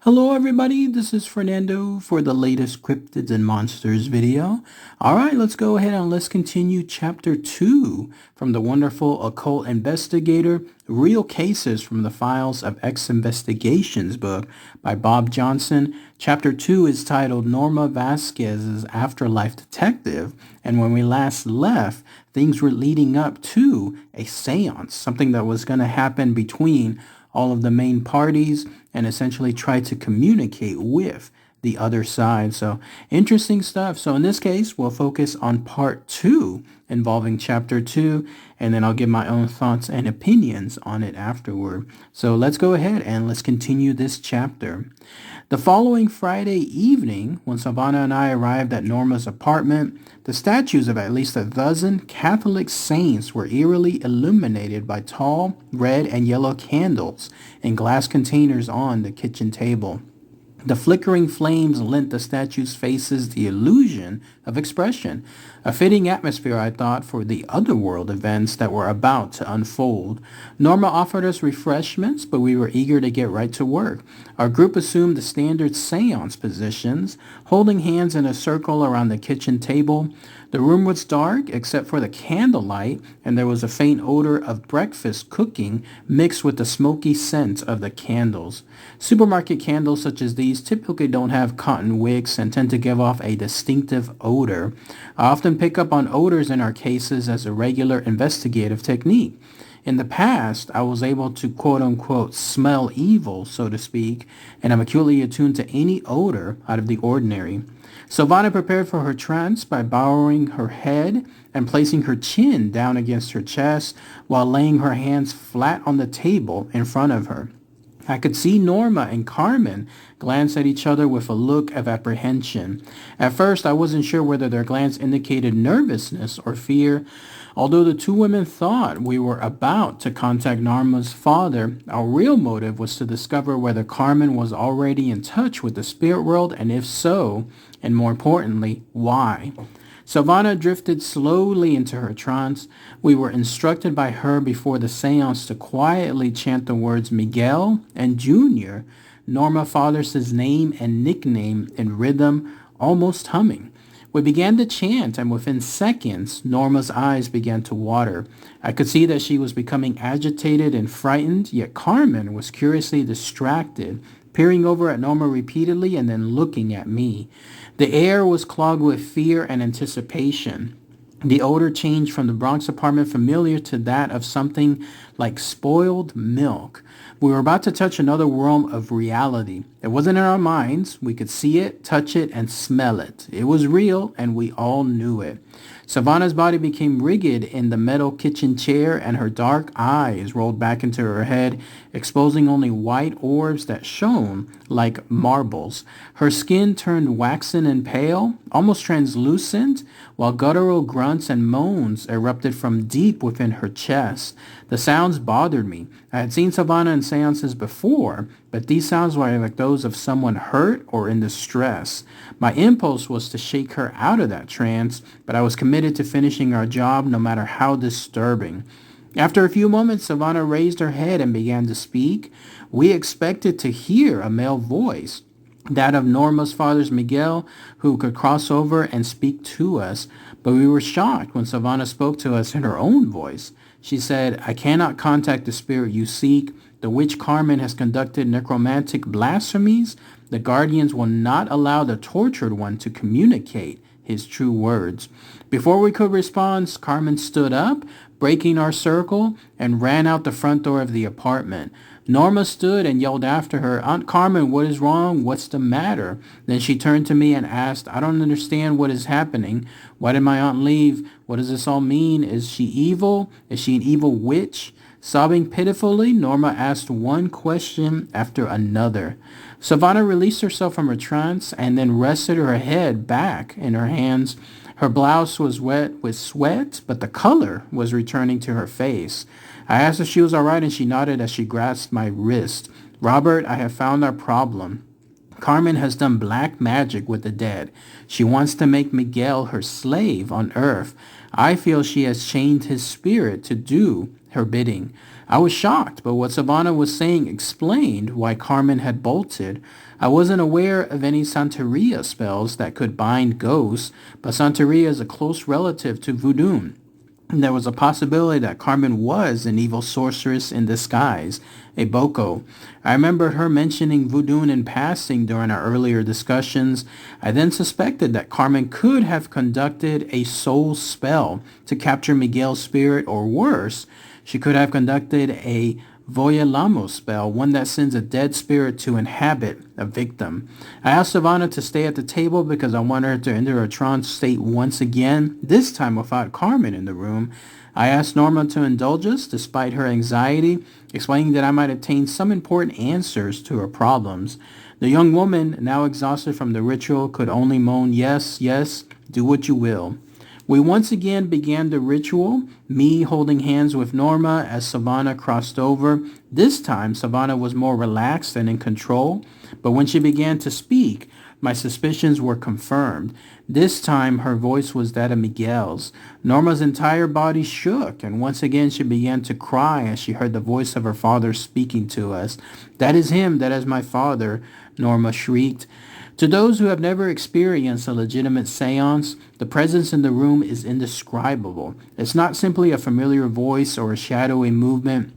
Hello everybody, this is Fernando for the latest Cryptids and Monsters video. Alright, let's go ahead and let's continue chapter 2 from the wonderful Occult Investigator, Real Cases from the Files of X Investigations book by Bob Johnson. Chapter 2 is titled Norma Vasquez's Afterlife Detective, and when we last left, things were leading up to a seance, something that was going to happen between all of the main parties and essentially try to communicate with the other side. So interesting stuff. So in this case, we'll focus on part 2 involving chapter 2, and then I'll give my own thoughts and opinions on it afterward. So let's go ahead and let's continue this chapter. The following Friday evening, when Savannah and I arrived at Norma's apartment, the statues of at least a dozen Catholic saints were eerily illuminated by tall red and yellow candles in glass containers on the kitchen table. The flickering flames lent the statues' faces the illusion of expression, a fitting atmosphere, I thought, for the otherworld events that were about to unfold. Norma offered us refreshments, but we were eager to get right to work. Our group assumed the standard seance positions, holding hands in a circle around the kitchen table. The room was dark except for the candlelight, and there was a faint odor of breakfast cooking mixed with the smoky scent of the candles. Supermarket candles such as these typically don't have cotton wicks and tend to give off a distinctive odor. I often pick up on odors in our cases as a regular investigative technique. In the past, I was able to quote-unquote smell evil, so to speak, and I'm acutely attuned to any odor out of the ordinary. Savannah prepared for her trance by bowing her head and placing her chin down against her chest while laying her hands flat on the table in front of her. I could see Norma and Carmen glance at each other with a look of apprehension. At first, I wasn't sure whether their glance indicated nervousness or fear. Although the two women thought we were about to contact Norma's father, our real motive was to discover whether Carmen was already in touch with the spirit world, and if so, and more importantly, why. Savannah drifted slowly into her trance. We were instructed by her before the seance to quietly chant the words Miguel and Junior, Norma Fathers' name and nickname in rhythm, almost humming. We began to chant, and within seconds, Norma's eyes began to water. I could see that she was becoming agitated and frightened, yet Carmen was curiously distracted, peering over at Norma repeatedly and then looking at me. The air was clogged with fear and anticipation. The odor changed from the Bronx apartment familiar to that of something like spoiled milk. We were about to touch another realm of reality. It wasn't in our minds. We could see it, touch it, and smell it. It was real, and we all knew it. Savannah's body became rigid in the metal kitchen chair, and her dark eyes rolled back into her head, exposing only white orbs that shone like marbles. Her skin turned waxen and pale, almost translucent, while guttural grunts and moans erupted from deep within her chest. The sounds bothered me. I had seen Savannah in seances before, but these sounds were like those of someone hurt or in distress. My impulse was to shake her out of that trance, but I was committed to finishing our job no matter how disturbing. After a few moments, Savannah raised her head and began to speak. We expected to hear a male voice, that of Norma's father's Miguel, who could cross over and speak to us, but we were shocked when Savannah spoke to us in her own voice. She said, "I cannot contact the spirit you seek. The witch Carmen has conducted necromantic blasphemies. The guardians will not allow the tortured one to communicate his true words." Before we could respond, Carmen stood up, breaking our circle, and ran out the front door of the apartment. Norma stood and yelled after her, "Aunt Carmen, what is wrong? What's the matter?" Then she turned to me and asked, "I don't understand what is happening. Why did my aunt leave? What does this all mean? Is she evil? Is she an evil witch?" Sobbing pitifully, Norma asked one question after another. Savannah released herself from her trance and then rested her head back in her hands. Her blouse was wet with sweat, but the color was returning to her face. I asked if she was all right, and she nodded as she grasped my wrist. "Robert, I have found our problem. Carmen has done black magic with the dead. She wants to make Miguel her slave on earth. I feel she has chained his spirit to do her bidding. I was shocked, but what Savannah was saying explained why Carmen had bolted. I wasn't aware of any Santeria spells that could bind ghosts, but Santeria is a close relative to voodoo. There was a possibility that Carmen was an evil sorceress in disguise, a boko. I remembered her mentioning voodoo in passing during our earlier discussions. I then suspected that Carmen could have conducted a soul spell to capture Miguel's spirit, or worse, she could have conducted a Voyelamo spell, one that sends a dead spirit to inhabit a victim. I asked Savannah to stay at the table because I wanted her to enter a trance state once again, this time without Carmen in the room. I asked Norma to indulge us despite her anxiety, explaining that I might obtain some important answers to her problems. The young woman, now exhausted from the ritual, could only moan, "Yes, yes, do what you will." We once again began the ritual, me holding hands with Norma as Savannah crossed over. This time, Savannah was more relaxed and in control, but when she began to speak, my suspicions were confirmed. This time, her voice was that of Miguel's. Norma's entire body shook, and once again she began to cry as she heard the voice of her father speaking to us. "That is him, that is my father," Norma shrieked. To those who have never experienced a legitimate seance, the presence in the room is indescribable. It's not simply a familiar voice or a shadowy movement.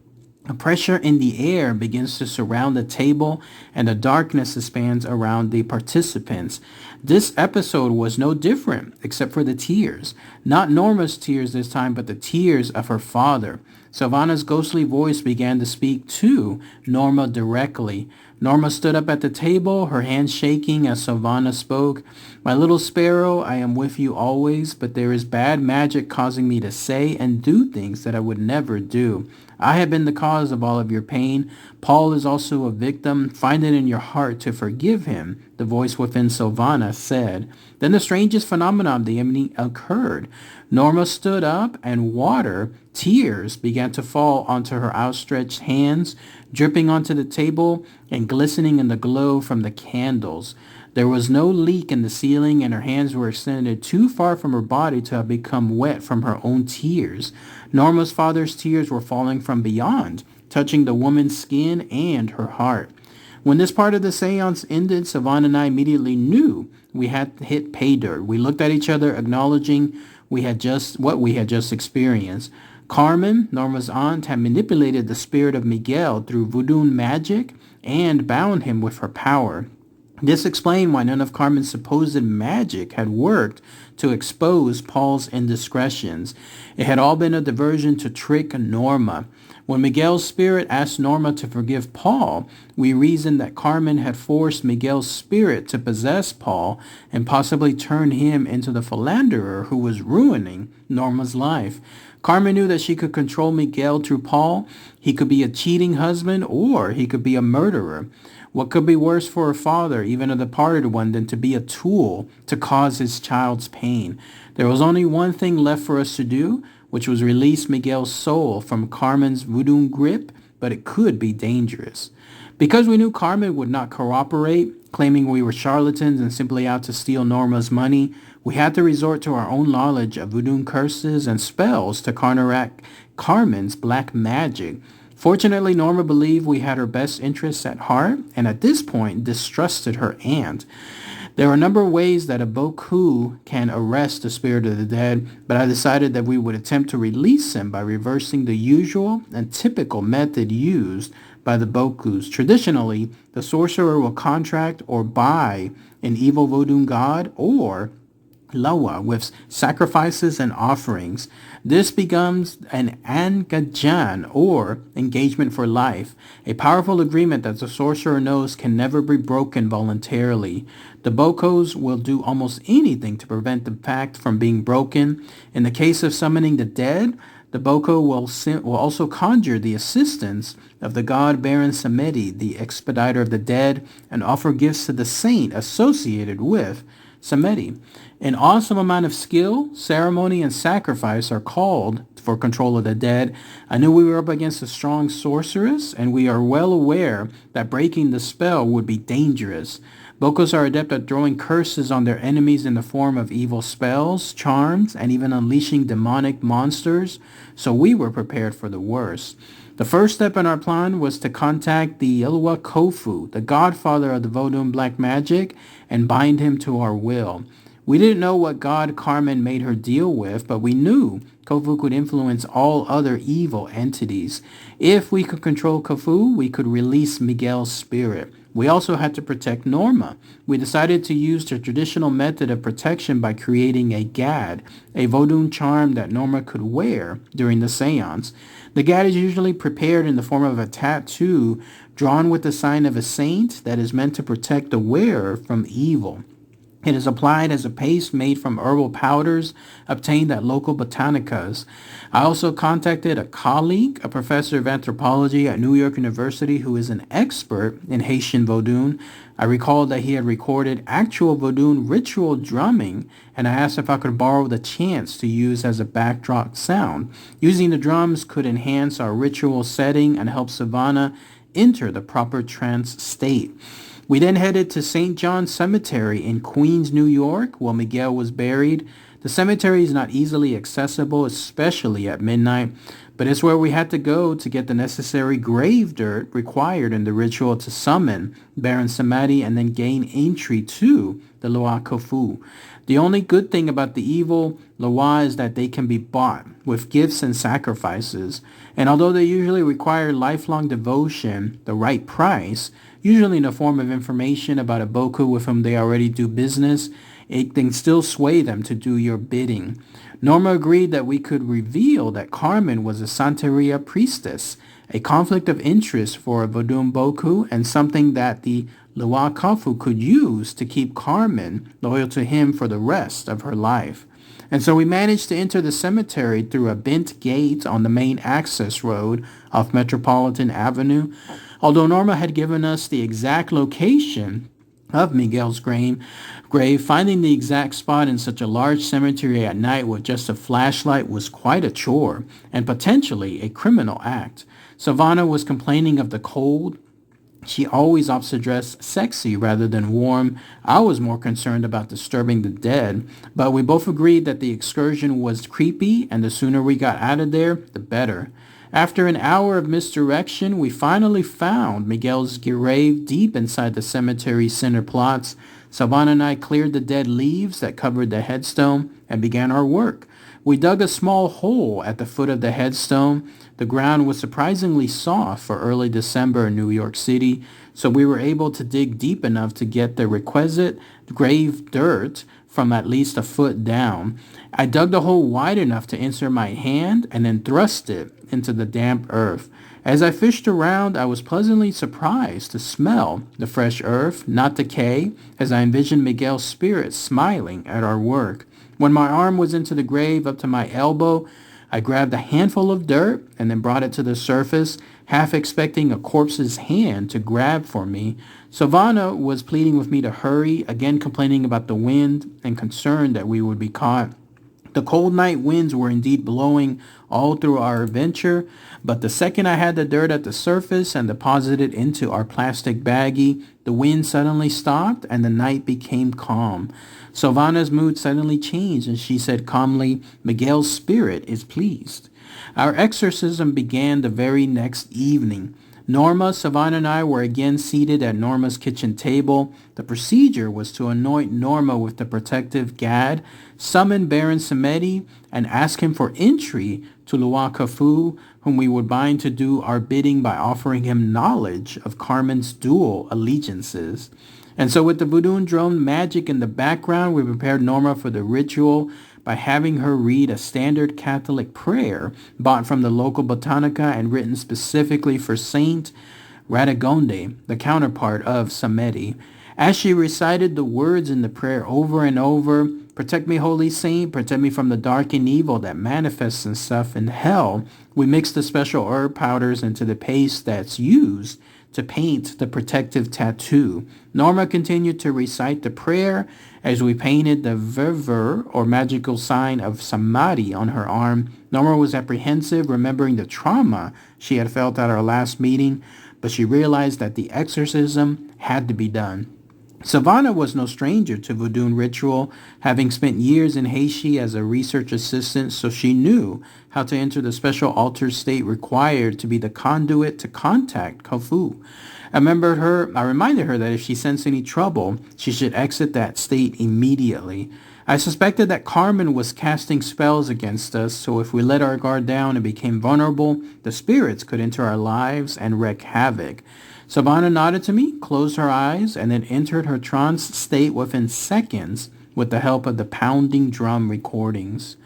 A pressure in the air begins to surround the table, and a darkness expands around the participants. This episode was no different, except for the tears. Not Norma's tears this time, but the tears of her father. Savannah's ghostly voice began to speak to Norma directly. Norma stood up at the table, her hands shaking as Savannah spoke. "My little sparrow, I am with you always, but there is bad magic causing me to say and do things that I would never do. I have been the cause of all of your pain. Paul is also a victim. Find it in your heart to forgive him," the voice within Savannah said. Then the strangest phenomenon of the evening occurred. Norma stood up, and water, tears, began to fall onto her outstretched hands, dripping onto the table and glistening in the glow from the candles. There was no leak in the ceiling, and her hands were extended too far from her body to have become wet from her own tears. Norma's father's tears were falling from beyond, touching the woman's skin and her heart. When this part of the seance ended, Savannah and I immediately knew we had hit pay dirt. We looked at each other, acknowledging what we had just experienced. Carmen, Norma's aunt, had manipulated the spirit of Miguel through voodoo magic and bound him with her power. This explained why none of Carmen's supposed magic had worked to expose Paul's indiscretions. It had all been a diversion to trick Norma. When Miguel's spirit asked Norma to forgive Paul, we reasoned that Carmen had forced Miguel's spirit to possess Paul and possibly turn him into the philanderer who was ruining Norma's life. Carmen knew that she could control Miguel through Paul. He could be a cheating husband, or he could be a murderer. What could be worse for a father, even a departed one, than to be a tool to cause his child's pain? There was only one thing left for us to do, which was release Miguel's soul from Carmen's voodoo grip, but it could be dangerous. Because we knew Carmen would not cooperate, claiming we were charlatans and simply out to steal Norma's money, we had to resort to our own knowledge of voodoo curses and spells to counteract Carmen's black magic. Fortunately, Norma believed we had her best interests at heart, and at this point distrusted her aunt. There are a number of ways that a boku can arrest the spirit of the dead, but I decided that we would attempt to release him by reversing the usual and typical method used by the bokus. Traditionally, the sorcerer will contract or buy an evil voodoo god or lawa with sacrifices and offerings. This becomes an angajan, or engagement for life, a powerful agreement that the sorcerer knows can never be broken voluntarily. The bokos will do almost anything to prevent the pact from being broken. In the case of summoning the dead, the boko will also conjure the assistance of the god Baron Samedi, the expediter of the dead, and offer gifts to the saint associated with Samedi. An awesome amount of skill, ceremony, and sacrifice are called for control of the dead. I knew we were up against a strong sorceress, and we are well aware that breaking the spell would be dangerous. Bokos are adept at throwing curses on their enemies in the form of evil spells, charms, and even unleashing demonic monsters, so we were prepared for the worst. The first step in our plan was to contact the Ilwa Kofu, the godfather of the Vodou black magic, and bind him to our will. We didn't know what god Carmen made her deal with, but we knew Kofu could influence all other evil entities. If we could control Kofu, we could release Miguel's spirit. We also had to protect Norma. We decided to use the traditional method of protection by creating a gad, a Vodou charm that Norma could wear during the seance. The gad is usually prepared in the form of a tattoo drawn with the sign of a saint that is meant to protect the wearer from evil. It is applied as a paste made from herbal powders obtained at local botanicas. I also contacted a colleague, a professor of anthropology at New York University who is an expert in Haitian Vodou. I recalled that he had recorded actual Vodou ritual drumming, and I asked if I could borrow the chants to use as a backdrop sound. Using the drums could enhance our ritual setting and help Savannah enter the proper trance state. We then headed to St. John's Cemetery in Queens, New York, where Miguel was buried. The cemetery is not easily accessible, especially at midnight, but it's where we had to go to get the necessary grave dirt required in the ritual to summon Baron Samedi and then gain entry to the Loa Kofu. The only good thing about the evil Loa is that they can be bought with gifts and sacrifices, and although they usually require lifelong devotion, the right price, usually in the form of information about a Boku with whom they already do business, it can still sway them to do your bidding. Norma agreed that we could reveal that Carmen was a Santeria priestess, a conflict of interest for a Vodou Boku and something that the Loa Kofu could use to keep Carmen loyal to him for the rest of her life. And so we managed to enter the cemetery through a bent gate on the main access road off Metropolitan Avenue. Although Norma had given us the exact location of Miguel's grave, finding the exact spot in such a large cemetery at night with just a flashlight was quite a chore and potentially a criminal act. Savannah was complaining of the cold. She always opts to dress sexy rather than warm. I was more concerned about disturbing the dead, but we both agreed that the excursion was creepy, and the sooner we got out of there, the better. After an hour of misdirection, we finally found Miguel's grave deep inside the cemetery's center plots. Savannah and I cleared the dead leaves that covered the headstone and began our work. We dug a small hole at the foot of the headstone. The ground was surprisingly soft for early December in New York City, so we were able to dig deep enough to get the requisite grave dirt from at least a foot down. I dug the hole wide enough to insert my hand and then thrust it into the damp earth. As I fished around, I was pleasantly surprised to smell the fresh earth, not decay, as I envisioned Miguel's spirit smiling at our work. When my arm was into the grave up to my elbow, I grabbed a handful of dirt and then brought it to the surface, half expecting a corpse's hand to grab for me. Savannah was pleading with me to hurry, again complaining about the wind and concerned that we would be caught. The cold night winds were indeed blowing all through our adventure, but the second I had the dirt at the surface and deposited it into our plastic baggie, the wind suddenly stopped and the night became calm. Savannah's mood suddenly changed and she said calmly, "Miguel's spirit is pleased." Our exorcism began the very next evening. Norma, Savannah, and I were again seated at Norma's kitchen table. The procedure was to anoint Norma with the protective gad, summon Baron Samedi, and ask him for entry to Loa Kofu, whom we would bind to do our bidding by offering him knowledge of Carmen's dual allegiances. And so with the voodoo drone magic in the background, we prepared Norma for the ritual by having her read a standard Catholic prayer bought from the local botanica and written specifically for Saint Radegonde, the counterpart of Samedi. As she recited the words in the prayer over and over, "Protect me, Holy Saint, protect me from the dark and evil that manifests itself in hell," we mixed the special herb powders into the paste that's used to paint the protective tattoo. Norma continued to recite the prayer as we painted the verver, or magical sign of samadhi, on her arm. Norma was apprehensive, remembering the trauma she had felt at our last meeting, but she realized that the exorcism had to be done. Savannah was no stranger to voodoo ritual, having spent years in Haiti as a research assistant, so she knew how to enter the special altered state required to be the conduit to contact Kofu. I reminded her that if she sensed any trouble, she should exit that state immediately. I suspected that Carmen was casting spells against us, so if we let our guard down and became vulnerable, the spirits could enter our lives and wreak havoc. Savannah nodded to me, closed her eyes, and then entered her trance state within seconds with the help of the pounding drum recordings.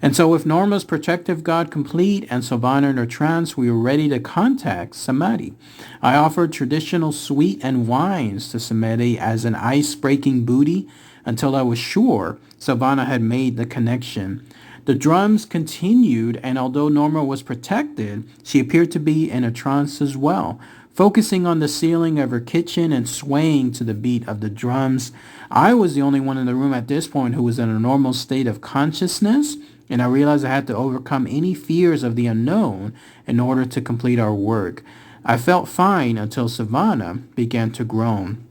And so with Norma's protective god complete and Savannah in her trance, we were ready to contact Samadhi. I offered traditional sweet and wines to Samadhi as an ice-breaking booty until I was sure Savannah had made the connection. The drums continued, and although Norma was protected, she appeared to be in a trance as well. Focusing on the ceiling of her kitchen and swaying to the beat of the drums. I was the only one in the room at this point who was in a normal state of consciousness, and I realized I had to overcome any fears of the unknown in order to complete our work. I felt fine until Savannah began to groan.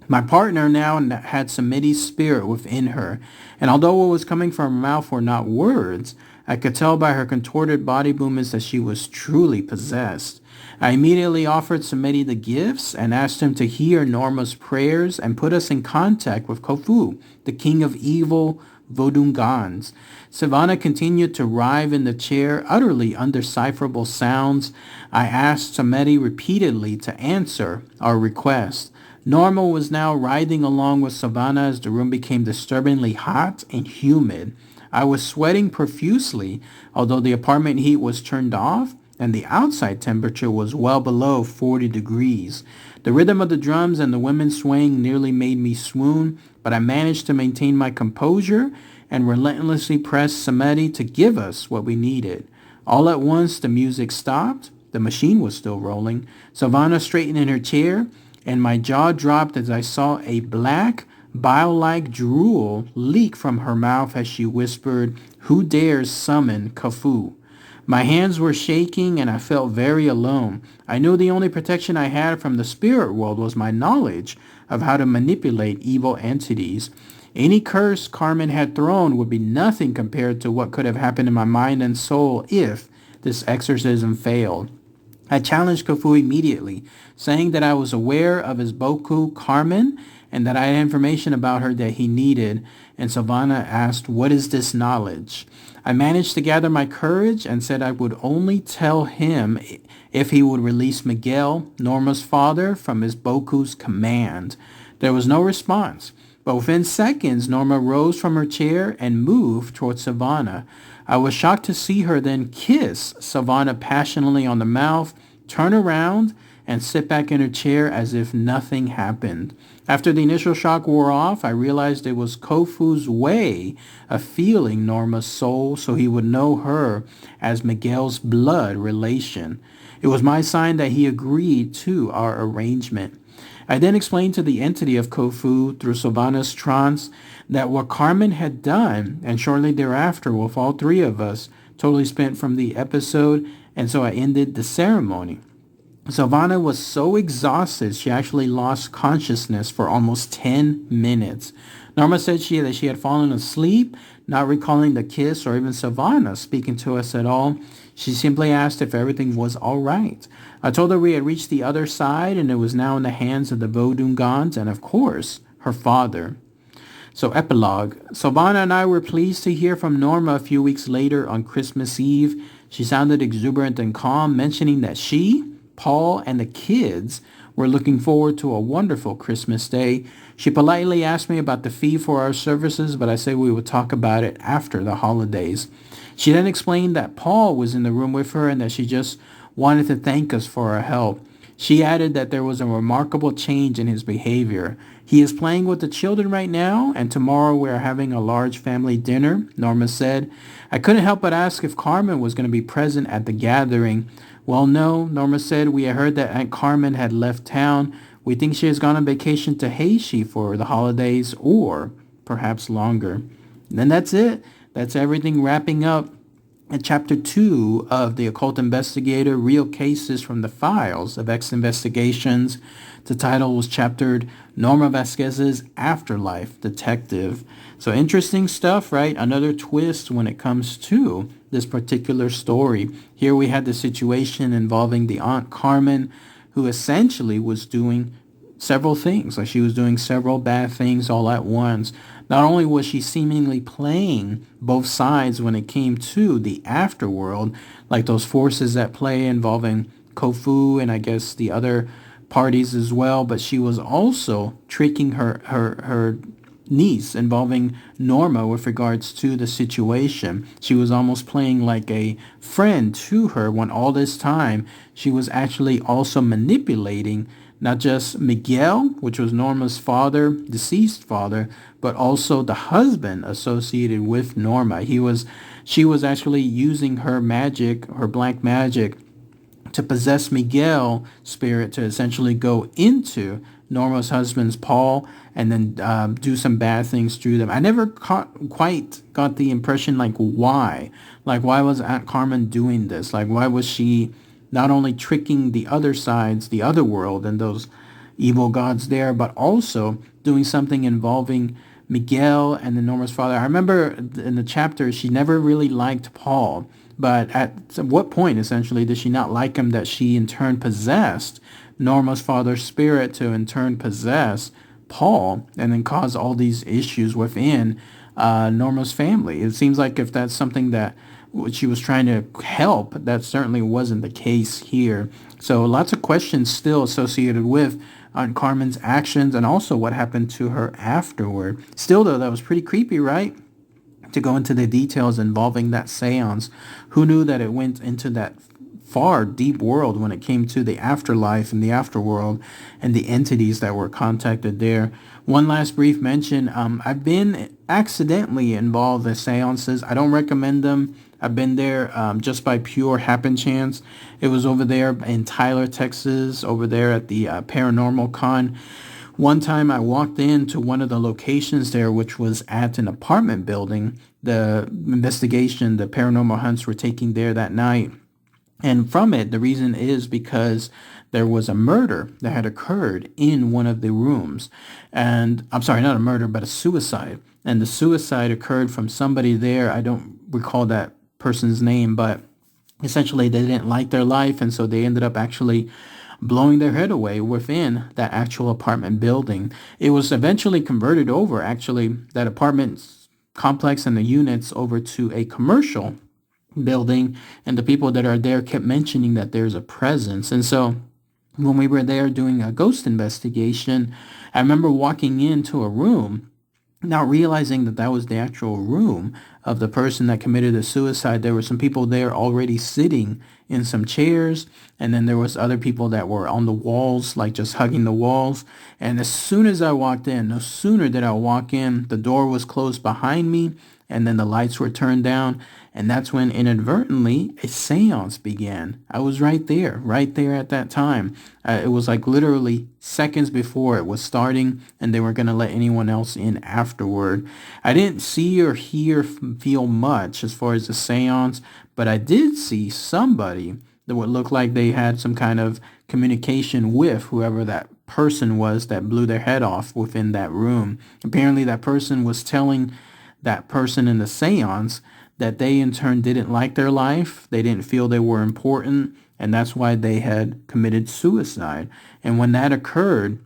My partner now had Samiti's spirit within her, and although what was coming from her mouth were not words, I could tell by her contorted body movements that she was truly possessed. I immediately offered Samiti the gifts and asked him to hear Norma's prayers and put us in contact with Kofu, the king of evil Vodungans. Savannah continued to writhe in the chair, utterly undecipherable sounds. I asked Samiti repeatedly to answer our request. Norma was now writhing along with Savannah as the room became disturbingly hot and humid. I was sweating profusely, although the apartment heat was turned off and the outside temperature was well below 40 degrees. The rhythm of the drums and the women swaying nearly made me swoon, but I managed to maintain my composure and relentlessly pressed Samedi to give us what we needed. All at once, the music stopped. The machine was still rolling. Savannah straightened in her chair, and my jaw dropped as I saw a black, bile-like drool leak from her mouth as she whispered, "Who dares summon Kofu?" My hands were shaking and I felt very alone. I knew the only protection I had from the spirit world was my knowledge of how to manipulate evil entities. Any curse Carmen had thrown would be nothing compared to what could have happened in my mind and soul if this exorcism failed. I challenged Kofu immediately, saying that I was aware of his Boku Carmen and that I had information about her that he needed, and Savannah asked, "What is this knowledge?" I managed to gather my courage and said I would only tell him if he would release Miguel, Norma's father, from his Boku's command. There was no response, but within seconds Norma rose from her chair and moved towards Savannah. I was shocked to see her then kiss Savannah passionately on the mouth, turn around, and sit back in her chair as if nothing happened. After the initial shock wore off, I realized it was Kofu's way of feeling Norma's soul so he would know her as Miguel's blood relation. It was my sign that he agreed to our arrangement. I then explained to the entity of Kofu through Savannah's trance that what Carmen had done, and shortly thereafter with all three of us, totally spent from the episode, and so I ended the ceremony. Savannah was so exhausted she actually lost consciousness for almost 10 minutes. Norma said that she had fallen asleep, not recalling the kiss or even Savannah speaking to us at all. She simply asked if everything was all right. I told her we had reached the other side and it was now in the hands of the Vodungans and, of course, her father. So epilogue. Savannah and I were pleased to hear from Norma a few weeks later on Christmas Eve. She sounded exuberant and calm, mentioning that she, Paul, and the kids were looking forward to a wonderful Christmas day. She politely asked me about the fee for our services, but I said we would talk about it after the holidays. She then explained that Paul was in the room with her and that she just wanted to thank us for our help. She added that there was a remarkable change in his behavior. He is playing with the children right now, and tomorrow we are having a large family dinner, Norma said. I couldn't help but ask if Carmen was going to be present at the gathering. Well, no, Norma said, we had heard that Aunt Carmen had left town. We think she has gone on vacation to Haiti for the holidays or perhaps longer. And then that's it. That's everything wrapping up in Chapter 2 of The Occult Investigator, Real Cases from the Files of X Investigations. The title was chaptered Norma Vasquez's Afterlife Detective. So interesting stuff, right? Another twist when it comes to this particular story. Here we had the situation involving the Aunt Carmen, who essentially was doing several things. Like she was doing several bad things all at once. Not only was she seemingly playing both sides when it came to the afterworld, like those forces at play involving Kofu and I guess the other parties as well, but she was also tricking her niece involving Norma with regards to the situation. She was almost playing like a friend to her when all this time she was actually also manipulating not just Miguel, which was Norma's father, deceased father, but also the husband associated with Norma. She was actually using her magic, her black magic, to possess Miguel's spirit to essentially go into Norma's husband's Paul and then do some bad things through them. I never quite got the impression like why was Aunt Carmen doing this? Like why was she not only tricking the other sides, the other world and those evil gods there, but also doing something involving Miguel and then Norma's father. I remember in the chapter she never really liked Paul, but at what point essentially did she not like him that she in turn possessed Norma's father's spirit to in turn possess Paul and then cause all these issues within Norma's family? It seems like if that's something that she was trying to help, that certainly wasn't the case here. So lots of questions still associated with Aunt Carmen's actions and also what happened to her afterward. Still though, that was pretty creepy, right? To go into the details involving that seance. Who knew that it went into that far deep world when it came to the afterlife and the afterworld and the entities that were contacted there. One last brief mention. I've been accidentally involved in seances. I don't recommend them. I've been there just by pure happen chance. It was over there in Tyler, Texas, over there at the Paranormal Con. One time I walked into one of the locations there, which was at an apartment building. The investigation, the paranormal hunts were taking there that night. And from it, the reason is because there was a murder that had occurred in one of the rooms. And I'm sorry, not a murder, but a suicide. And the suicide occurred from somebody there. I don't recall that person's name, but essentially they didn't like their life. And so they ended up actually blowing their head away within that actual apartment building. It was eventually converted over, actually, that apartment complex and the units over to a commercial building, and the people that are there kept mentioning that there's a presence. And so when we were there doing a ghost investigation, I remember walking into a room, not realizing that that was the actual room of the person that committed the suicide. There were some people there already sitting in some chairs, and then there was other people that were on the walls, like just hugging the walls. And as soon as I walked in, no sooner did I walk in, the door was closed behind me, and then the lights were turned down, and that's when inadvertently a seance began. I was right there at that time. It was like literally seconds before it was starting, and they weren't going to let anyone else in afterward. I didn't see or hear, feel much as far as the seance, but I did see somebody that would look like they had some kind of communication with whoever that person was that blew their head off within that room. Apparently that person was telling that person in the seance that they in turn didn't like their life, they didn't feel they were important, and that's why they had committed suicide. And when that occurred,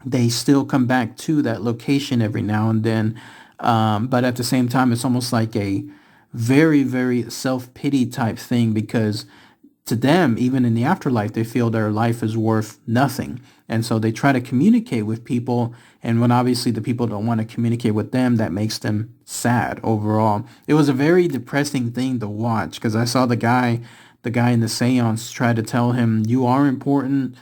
they still come back to that location every now and then, but at the same time, it's almost like a very, very self-pity type thing, because to them, even in the afterlife, they feel their life is worth nothing. And so they try to communicate with people. And when obviously the people don't want to communicate with them, that makes them sad overall. It was a very depressing thing to watch, because I saw the guy in the seance try to tell him, you are important.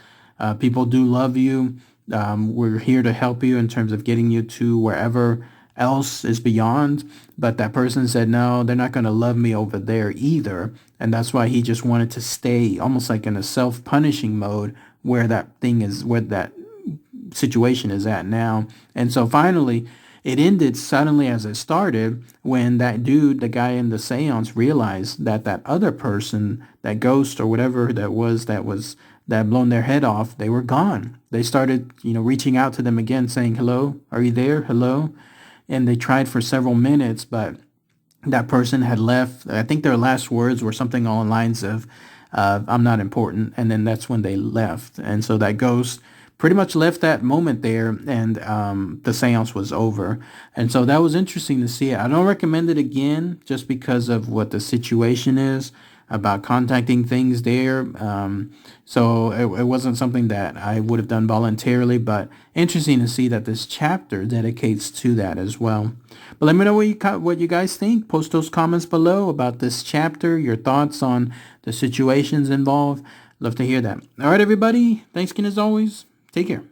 People do love you. We're here to help you in terms of getting you to wherever else is beyond, but that person said, no, they're not going to love me over there either. And that's why he just wanted to stay almost like in a self-punishing mode where that situation is at now. And so finally, it ended suddenly as it started when that dude, the guy in the seance, realized that that other person, that ghost or whatever that blown their head off, they were gone. They started, reaching out to them again, saying, hello, are you there? Hello? And they tried for several minutes, but that person had left. I think their last words were something along the lines of, I'm not important. And then that's when they left. And so that ghost pretty much left that moment there, and the seance was over. And so that was interesting to see. I don't recommend it again just because of what the situation is about contacting things there. So it wasn't something that I would have done voluntarily, but interesting to see that this chapter dedicates to that as well. But let me know what you guys think. Post those comments below about this chapter, your thoughts on the situations involved. Love to hear that. All right, everybody. Thanks again as always. Take care.